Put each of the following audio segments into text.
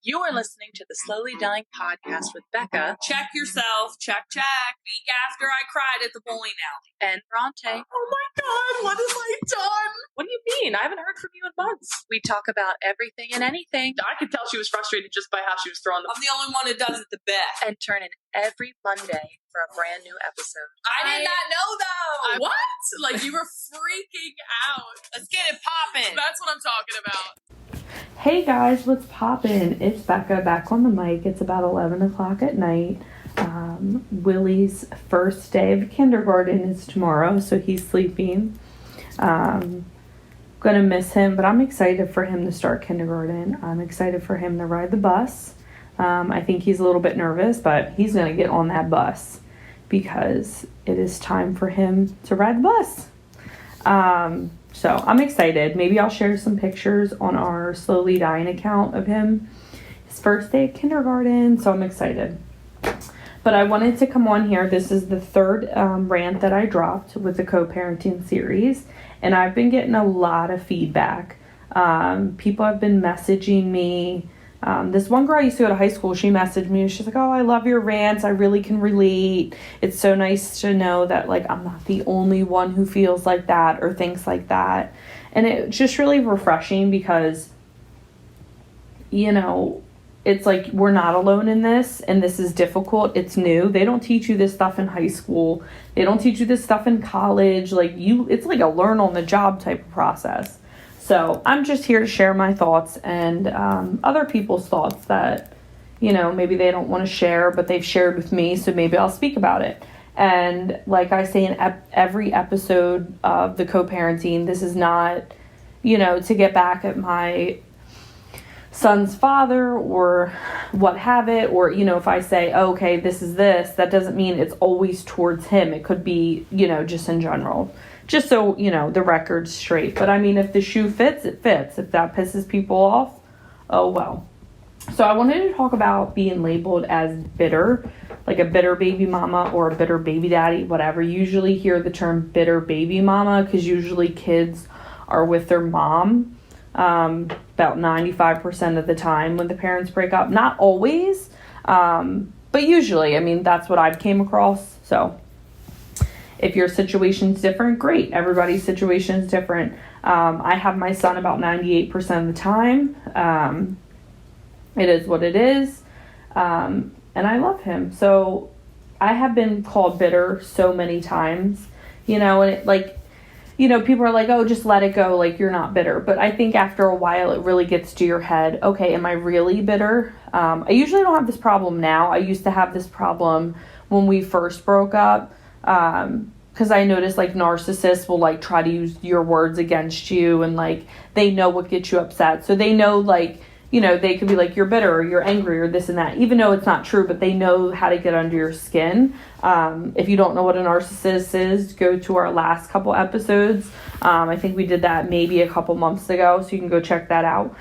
You are listening to the Slowly Dying Podcast with Bekah. Check yourself. Check. Week after I cried at the bowling alley. And Bronte. Oh my God, what have I done? What do you mean? I haven't heard from you in months. We talk about everything and anything. I could tell she was frustrated just by how she was throwing I'm the only one who does it the best. And turn in every Monday for a brand new episode. I did not know though. What? Like you were freaking out. Let's get it popping. That's what I'm talking about. Hey guys, what's poppin'? It's Bekah back on the mic. It's about 11 o'clock at night. Willie's first day of kindergarten is tomorrow, so he's sleeping. Gonna miss him, but I'm excited for him to start kindergarten. I'm excited for him to ride the bus. I think he's a little bit nervous, but he's gonna get on that bus because it is time for him to ride the bus. So I'm excited. Maybe I'll share some pictures on our Slowly Dying account of him. His first day of kindergarten, so I'm excited. But I wanted to come on here. This is the third rant that I dropped with the co-parenting series. And I've been getting a lot of feedback. People have been messaging me. This one girl I used to go to high school, she messaged me. She's like, oh, I love your rants. I really can relate. It's so nice to know that, like, I'm not the only one who feels like that or thinks like that. And it's just really refreshing because, you know, it's like we're not alone in this, and this is difficult. It's new. They don't teach you this stuff in high school. They don't teach you this stuff in college. It's like a learn on the job type of process. So I'm just here to share my thoughts and other people's thoughts that, you know, maybe they don't want to share, but they've shared with me, so maybe I'll speak about it. And like I say in every episode of the co-parenting, this is not, you know, to get back at my son's father or what have it, or, you know, if I say, oh, okay, this is this, that doesn't mean it's always towards him. It could be, you know, just in general. Just so, you know, the record's straight. But I mean, if the shoe fits, it fits. If that pisses people off, oh well. So I wanted to talk about being labeled as bitter, like a bitter baby mama or a bitter baby daddy, whatever. You usually hear the term bitter baby mama because usually kids are with their mom about 95% of the time when the parents break up. Not always, but usually. I mean, that's what I've came across. So if your situation's different, great. Everybody's situation is different. I have my son about 98% of the time. It is what it is. And I love him. So I have been called bitter so many times, you know, and it, like, you know, people are like, oh, just let it go. Like, you're not bitter. But I think after a while, it really gets to your head. Okay, am I really bitter? I usually don't have this problem now. I used to have this problem when we first broke up. Because I noticed, like, narcissists will, like, try to use your words against you, and, like, they know what gets you upset. So they know, like, you know, they could be like, you're bitter or you're angry or this and that, even though it's not true, but they know how to get under your skin. If you don't know what a narcissist is, go to our last couple episodes. I think we did that maybe a couple months ago, so you can go check that out.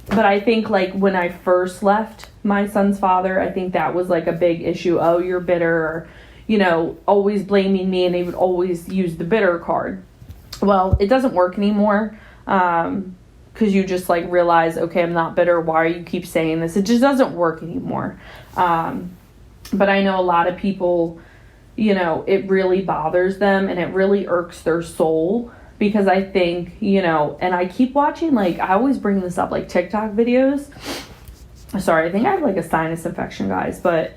But I think, like, when I first left my son's father, I think that was, like, a big issue. Oh, you're bitter, or, you know, always blaming me, and they would always use the bitter card. Well, it doesn't work anymore, because you just, like, realize, okay, I'm not bitter. Why do you keep saying this? It just doesn't work anymore. But I know a lot of people, you know, it really bothers them, and it really irks their soul, because I think, you know, and I keep watching, like, I always bring this up, like, TikTok videos. Sorry, I think I have, like, a sinus infection, guys, but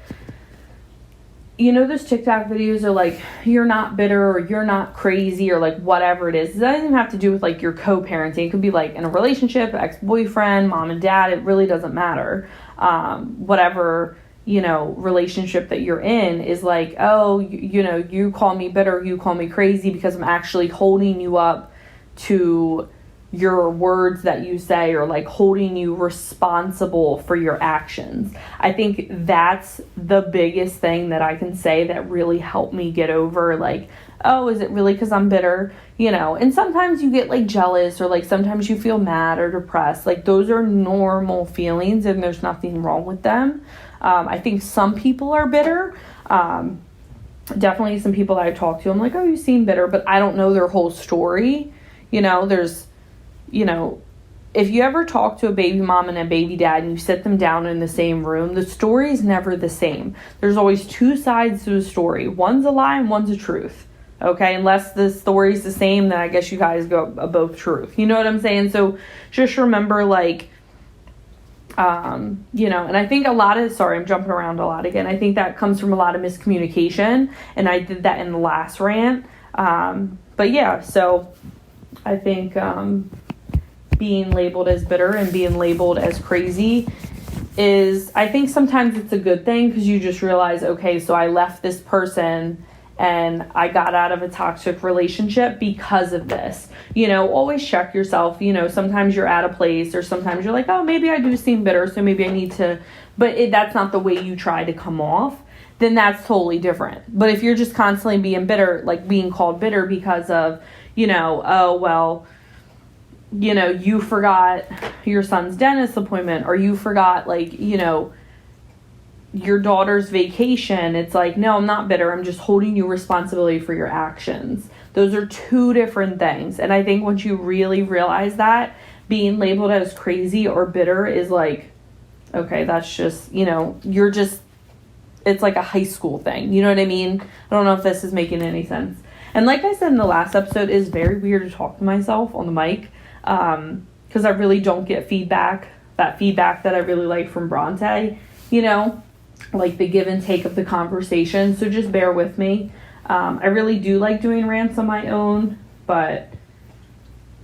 you know, those TikTok videos are like, you're not bitter or you're not crazy or like whatever it is. It doesn't even have to do with like your co-parenting. It could be like in a relationship, ex-boyfriend, mom and dad. It really doesn't matter. Whatever, you know, relationship that you're in is like, oh, you know, you call me bitter, you call me crazy because I'm actually holding you up to your words that you say, or like holding you responsible for your actions. I think that's the biggest thing that I can say that really helped me get over, like, oh, is it really because I'm bitter? You know, and sometimes you get like jealous, or like sometimes you feel mad or depressed. Like, those are normal feelings and there's nothing wrong with them. I think some people are bitter. Definitely some people that I talk to, I'm like, oh, you seem bitter, but I don't know their whole story. You know, there's, you know, if you ever talk to a baby mom and a baby dad and you sit them down in the same room, the story is never the same. There's always two sides to a story. One's a lie and one's a truth. Okay, unless the story's the same, then I guess you guys go both truth. You know what I'm saying? So just remember, like, you know, and I think sorry, I'm jumping around a lot again. I think that comes from a lot of miscommunication, and I did that in the last rant. But yeah, so I think being labeled as bitter and being labeled as crazy I think sometimes it's a good thing, because you just realize, okay, so I left this person and I got out of a toxic relationship because of this. You know, always check yourself. You know, sometimes you're at a place, or sometimes you're like, oh, maybe I do seem bitter, so maybe I need to, but that's not the way you try to come off, then that's totally different. But if you're just constantly being bitter, like being called bitter because of, you know, oh, well, you know, you forgot your son's dentist appointment, or you forgot, like, you know, your daughter's vacation. It's like, no, I'm not bitter. I'm just holding you responsibility for your actions. Those are two different things. And I think once you really realize that, being labeled as crazy or bitter is like, okay, that's just, you know, it's like a high school thing. You know what I mean? I don't know if this is making any sense. And like I said in the last episode, it's very weird to talk to myself on the mic, because I really don't get that feedback that I really like from Bronte, you know, like the give and take of the conversation. So just bear with me. I really do like doing rants on my own, but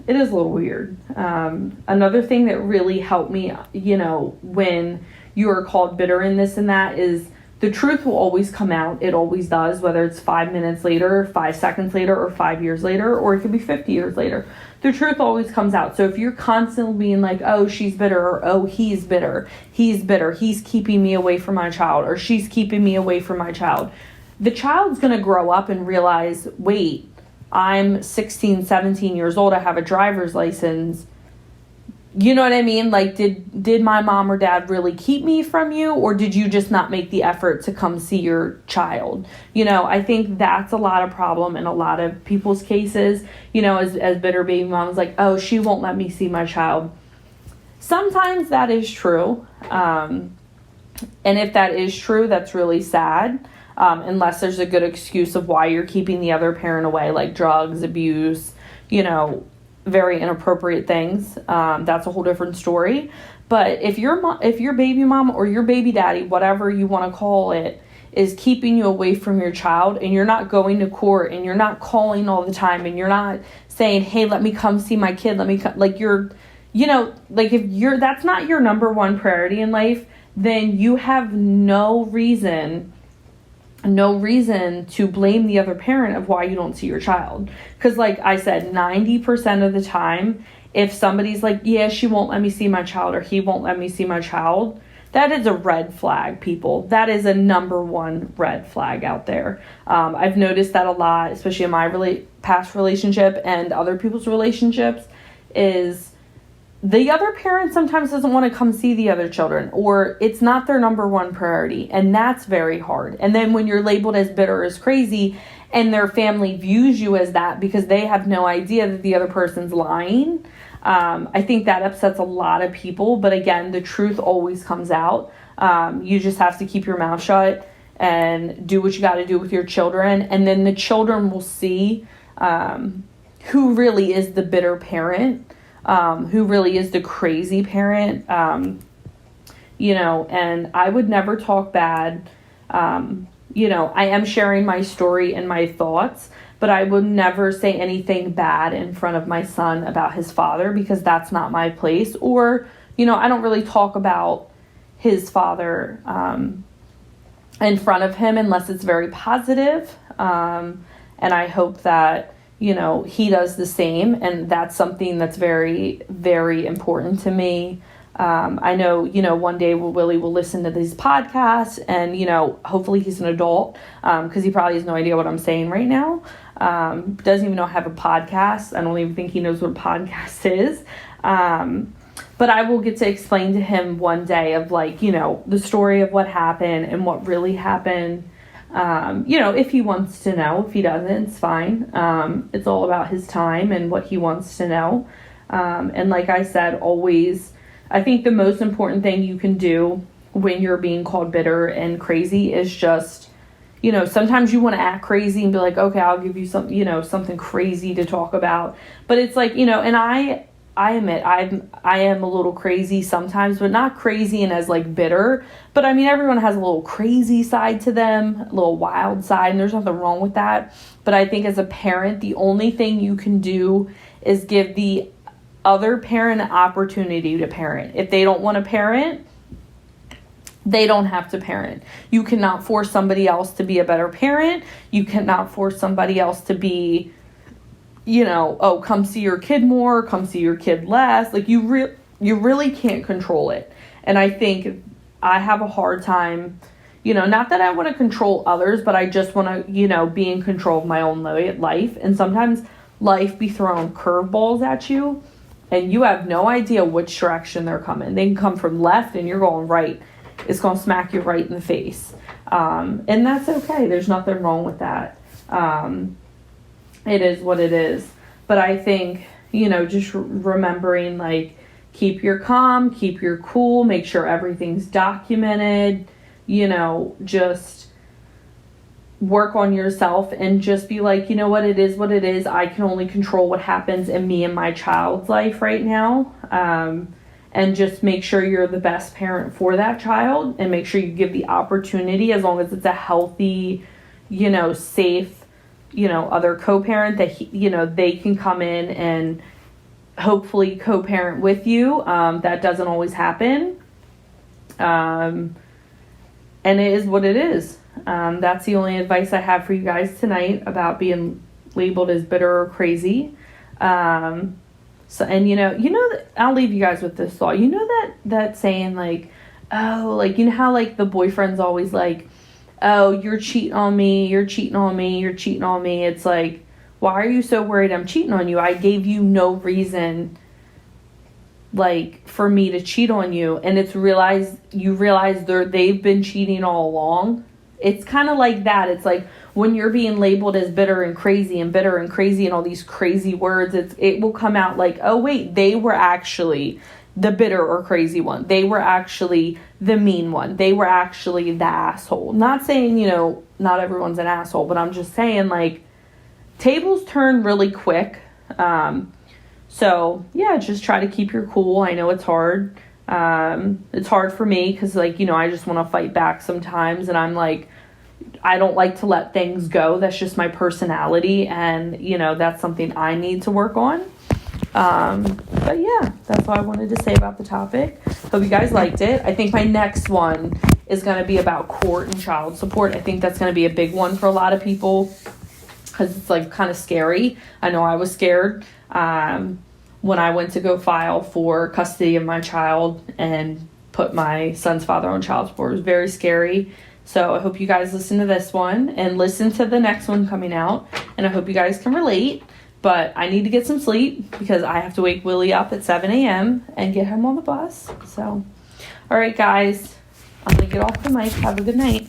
it is a little weird. Another thing that really helped me, you know, when you are called bitter and this and that, is the truth will always come out. It always does, whether it's 5 minutes later, 5 seconds later, or 5 years later, or it could be 50 years later. The truth always comes out. So if you're constantly being like, oh, she's bitter, or oh, he's bitter, he's keeping me away from my child, or she's keeping me away from my child, the child's going to grow up and realize, wait, I'm 16, 17 years old, I have a driver's license. You know what I mean? Like, did my mom or dad really keep me from you, or did you just not make the effort to come see your child? You know, I think that's a lot of problem in a lot of people's cases, you know, as bitter baby moms, like, oh, she won't let me see my child. Sometimes that is true. And if that is true, that's really sad. Unless there's a good excuse of why you're keeping the other parent away, like drugs, abuse, you know, very inappropriate things. That's a whole different story. But if your baby mom or your baby daddy, whatever you want to call it, is keeping you away from your child, and you're not going to court, and you're not calling all the time, and you're not saying, hey, let me come see my kid, let me come, like, you're, you know, like, if that's not your number one priority in life, then you have no reason to blame the other parent of why you don't see your child. Because like I said, 90% of the time, if somebody's like, yeah, she won't let me see my child, or he won't let me see my child, that is a red flag, people. That is a number one red flag out there. I've noticed that a lot, especially in my past relationship and other people's relationships, is the other parent sometimes doesn't want to come see the other children, or it's not their number one priority. And that's very hard. And then when you're labeled as bitter, as crazy, and their family views you as that because they have no idea that the other person's lying, I think that upsets a lot of people. But again, the truth always comes out. You just have to keep your mouth shut and do what you got to do with your children. And then the children will see who really is the bitter parent. Who really is the crazy parent, you know, and I would never talk bad. You know, I am sharing my story and my thoughts, but I would never say anything bad in front of my son about his father, because that's not my place. Or, you know, I don't really talk about his father in front of him unless it's very positive. And I hope that, you know, he does the same. And that's something that's very, very important to me. I know, you know, one day Willie will listen to these podcasts, and, you know, hopefully he's an adult, because he probably has no idea what I'm saying right now. Doesn't even know I have a podcast. I don't even think he knows what a podcast is. But I will get to explain to him one day of, like, you know, the story of what happened and what really happened. You know, if he wants to know. If he doesn't, it's fine. It's all about his time and what he wants to know. And like I said, always, I think the most important thing you can do when you're being called bitter and crazy is just, sometimes you want to act crazy and be like, okay, I'll give you something crazy to talk about. But it's like, and I admit I am a little crazy sometimes, but not crazy and as like bitter. But I mean, everyone has a little crazy side to them, a little wild side, and there's nothing wrong with that. But I think as a parent, the only thing you can do is give the other parent an opportunity to parent. If they don't want to parent, they don't have to parent. You cannot force somebody else to be a better parent. You cannot force somebody else to be, come see your kid more, come see your kid less. Like you really can't control it. And I think I have a hard time, not that I want to control others, but I just want to, be in control of my own life. And sometimes life be throwing curveballs at you and you have no idea which direction they're coming. They can come from left and you're going right. It's going to smack you right in the face. And that's okay. There's nothing wrong with that. It is what it is. But I think, just remembering, like, keep your calm, keep your cool, make sure everything's documented, just work on yourself and just be like, what it is what it is. I can only control what happens in me and my child's life right now. And just make sure you're the best parent for that child and make sure you give the opportunity, as long as it's a healthy, safe, other co-parent that, they can come in and hopefully co-parent with you. That doesn't always happen. And it is what it is. That's the only advice I have for you guys tonight about being labeled as bitter or crazy. So, and I'll leave you guys with this thought. That saying, like, oh, like, how, like, the boyfriend's always like, oh, you're cheating on me, you're cheating on me, you're cheating on me. It's like, why are you so worried I'm cheating on you? I gave you no reason, like, for me to cheat on you. And you realize they've been cheating all along. It's kind of like that. It's like when you're being labeled as bitter and crazy and all these crazy words, it will come out like, oh wait, they were actually the bitter or crazy one. They were actually the mean one. They were actually the asshole. Not saying, not everyone's an asshole, but I'm just saying, like, tables turn really quick. So yeah, just try to keep your cool. I know it's hard. It's hard for me because, like, I just want to fight back sometimes, and I'm like, I don't like to let things go. That's just my personality, and that's something I need to work on. But yeah, that's what I wanted to say about the topic. Hope you guys liked it. I think my next one is going to be about court and child support. I think that's going to be a big one for a lot of people because it's, like, kind of scary. I know I was scared when I went to go file for custody of my child and put my son's father on child support. It was very scary. So I hope you guys listen to this one and listen to the next one coming out. And I hope you guys can relate. But I need to get some sleep because I have to wake Willie up at 7 a.m. and get him on the bus. So, all right, guys, I'm going to get off the mic. Have a good night.